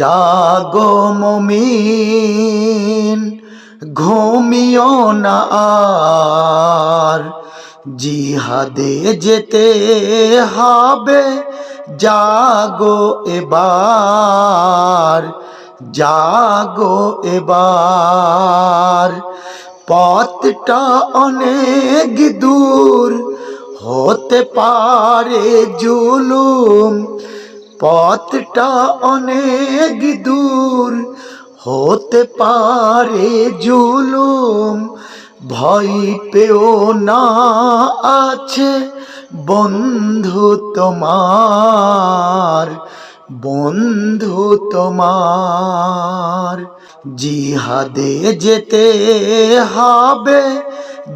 জাগো মুমিন ঘুমিও না আর, জিহাদে যেতে হবে জাগো এবার, জাগো এবার। পথটা অনেক দূর হতে পারে জুলুম, পথটা অনেক দূর হতে পারে জুলুম, ভয় পেও না আছে বন্ধু তোমার, বন্ধু তোমার। জিহাদে যেতে হবে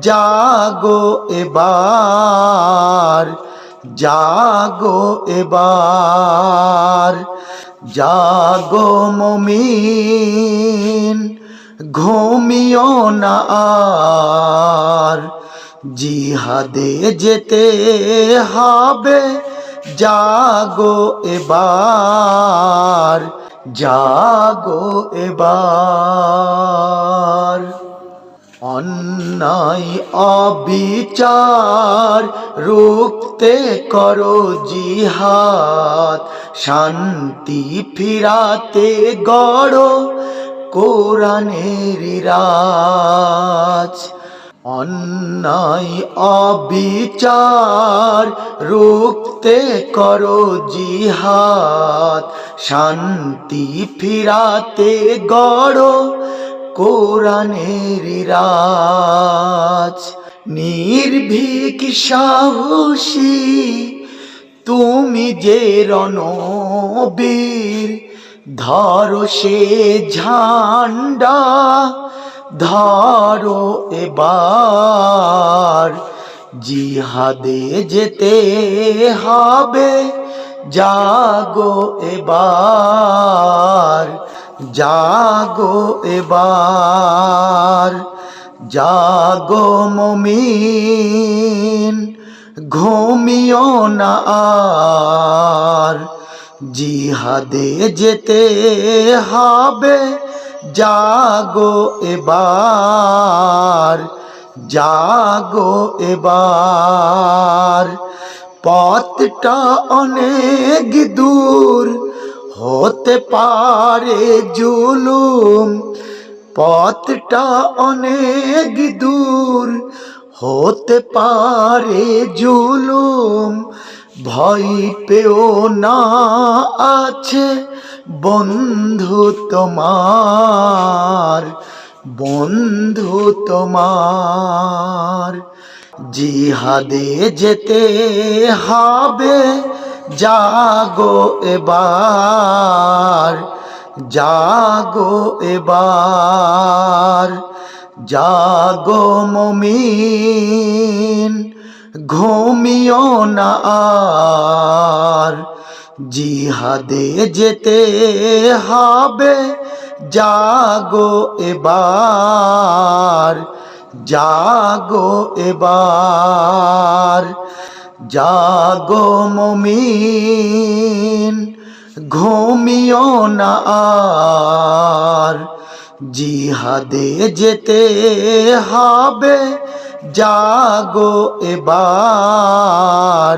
জাগো এবার, জাগো এবার। জাগো মুমিন ঘুমিও না আর, জিহাদে যেতে হবে জাগো এবার, জাগো এবার। অন্যায় অবিচার রুখতে করো জিহাদ, শান্তি ফিরাতে গড়ো কোরআনের রাজ। অন্যায় অবিচার রুখতে করো জিহাদ, শান্তি ফিরাতে গড়ো কোরআনের রাজ। নির্ভীক সাহসী তুমি যে রণবীর, ধরো সে ঝান্ডা ধরো এবার, জিহাদে যেতে হবে জাগো এবার, জাগো এবার। জাগো মুমিন ঘুমিও না আর, জিহাদে যেতে হবে জাগো এবার, জাগো এবার। পথটা অনেক দূর হতে পারে জুলুম, পথটা অনেক দূর হতে পারে জুলুম, ভয় পেও না আছে বন্ধু তোমার, বন্ধু তোমার। জিহাদে যেতে হবে জাগো এবার, জাগো এবার। জাগো মুমিন ঘুমিও না আর, জিহাদে যেতে হবে জাগো এবার, জাগো এবার। জাগো মুমিন ঘুমিও না আর, জিহাদে যেতে হবে জাগো এবার,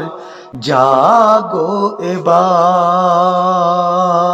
জাগো এবার।